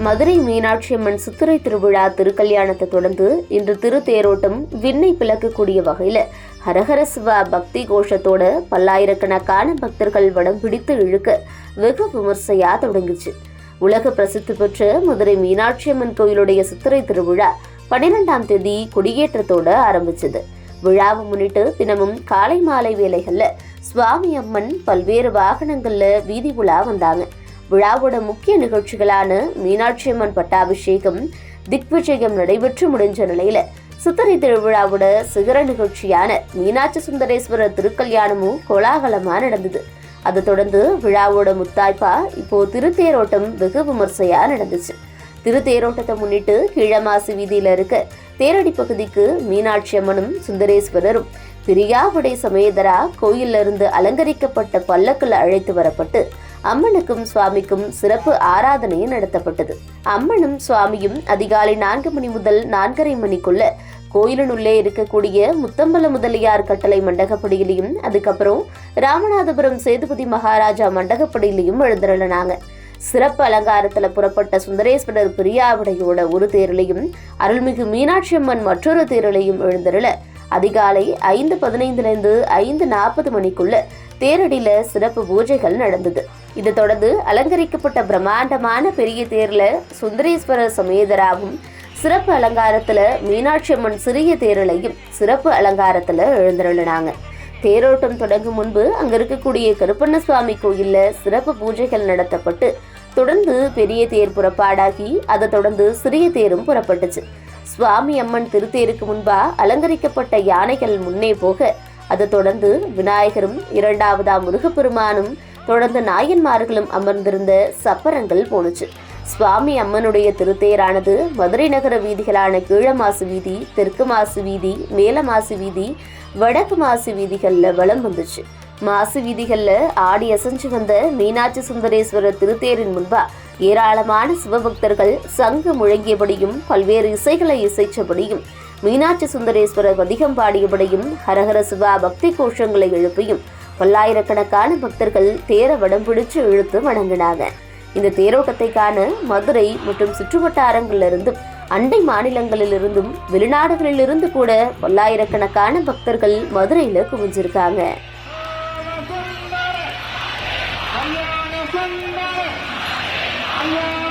மதுரை மீனாட்சி அம்மன் சித்திரை திருவிழா திருக்கல்யாணத்தை தொடர்ந்து இன்று திருத்தேரோட்டம் விண்ணை பிளக்கக்கூடிய வகையில் ஹரஹர சிவா பக்தி கோஷத்தோட பல்லாயிரக்கணக்கான பக்தர்கள் வடம் பிடித்து இழுக்க வெகு விமர்சையா தொடங்குச்சு. உலக பிரசித்தி பெற்ற மதுரை மீனாட்சி அம்மன் கோயிலுடைய சித்திரை திருவிழா 12ஆம் தேதி கொடியேற்றத்தோட ஆரம்பிச்சது. விழாவை முன்னிட்டு தினமும் காலை மாலை வேளைகள்ல சுவாமி அம்மன் பல்வேறு வாகனங்கள்ல வீதி உலா வந்தாங்க. விழாவோட முக்கிய நிகழ்ச்சிகளான மீனாட்சி அம்மன் பட்டாபிஷேகம், திக்விஜயம் நடைபெற்று முடிஞ்ச நிலையில சித்திரை திருவிழாவோட சிகர நிகழ்ச்சியான மீனாட்சி சுந்தரேஸ்வரர் திருக்கல்யாணமும் கோலாகலமா நடந்தது. அதை தொடர்ந்து விழாவோட முத்தாய்ப்பா இப்போ திருத்தேரோட்டம் வெகு விமர்சையா நடந்துச்சு. திருத்தேரோட்டத்தை முன்னிட்டு கீழமாசி வீதியில இருக்க தேரடி பகுதிக்கு மீனாட்சி அம்மனும் சுந்தரேஸ்வரரும் பிரியாவிடை சமேதரா கோயில்ல இருந்து அலங்கரிக்கப்பட்ட பல்லக்குல அழைத்து வரப்பட்டு அம்மனுக்கும் சுவாமிக்கும் சிறப்பு ஆராதனை நடத்தப்பட்டது. அம்மனும் சுவாமியும் அதிகாலை 4 மணி முதல் 4:30 மணிக்குள்ள கோயிலினுள்ளே இருக்கக்கூடிய முத்தம்பல முதலியார் கட்டளை மண்டகப்படியிலையும் அதுக்கப்புறம் ராமநாதபுரம் சேதுபதி மகாராஜா மண்டகப்படியிலையும் எழுந்திரனாங்க. சிறப்பு அலங்காரத்துல புறப்பட்ட சுந்தரேஸ்வரர் பிரியாவிடையோட ஒரு தேரிலையும் அருள்மிகு மீனாட்சி அம்மன் மற்றொரு தேரிலையும் எழுந்திரல அதிகாலை 5:15 5:40 மணிக்குள்ள தேரடியில சிறப்பு பூஜைகள் நடந்தது. இதை தொடர்ந்து அலங்கரிக்கப்பட்ட பிரம்மாண்டமான பெரிய தேர்ல சுந்தரேஸ்வரர் சமேதராவும் சிறப்பு அலங்காரத்துல மீனாட்சி அம்மன் சிறிய தேரலையும் சிறப்பு அலங்காரத்துல எழுந்திரனாங்க. தேரோட்டம் தொடங்கும் முன்பு அங்க இருக்கக்கூடிய கருப்பண்ண சுவாமி கோயில்ல சிறப்பு பூஜைகள் நடத்தப்பட்டு தொடர்ந்து பெரிய தேர் புறப்பாடாகி அதை தொடர்ந்து சிறிய தேரும் புறப்பட்டுச்சு. சுவாமி அம்மன் திருத்தேருக்கு முன்பா அலங்கரிக்கப்பட்ட யானைகள் முன்னே போக அதை தொடர்ந்து விநாயகரும் 2ஆவதாம் முருகப்பெருமானும் தொடர்ந்து நாயன்மார்களும் அமர்ந்திருந்த சப்பரங்கள் போனுச்சு. சுவாமி அம்மனுடைய திருத்தேரானது மதுரை நகர வீதிகளான கீழமாசு வீதி, தெற்கு மாசு வீதி, மேல மாசு வீதி, வடக்கு மாசு வீதிகள்ல வலம் வந்துச்சு. மாசு வீதிகள்ல ஆடி அசைஞ்சு வந்த மீனாட்சி சுந்தரேஸ்வரர் திருத்தேரின் முன்பா ஏராளமான சிவபக்தர்கள் சங்கு முழங்கியபடியும் பல்வேறு இசைகளை இசைச்சபடியும் மீனாட்சி சுந்தரேஸ்வரர் பதிகம் பாடியபடியும் ஹரஹர சிவா பக்தி கோஷங்களை எழுப்பியும் பல்லாயிரக்கணக்கான பக்தர்கள் தேர வடம் பிடிச்சு இழுத்து வணங்கினாங்க. இந்த தேரோட்டத்தை காண மதுரை மற்றும் சுற்றுவட்டாரங்களிலிருந்தும் அண்டை மாநிலங்களிலிருந்தும் வெளிநாடுகளிலிருந்து கூட பல்லாயிரக்கணக்கான பக்தர்கள் மதுரையில குவிஞ்சிருக்காங்க. Allah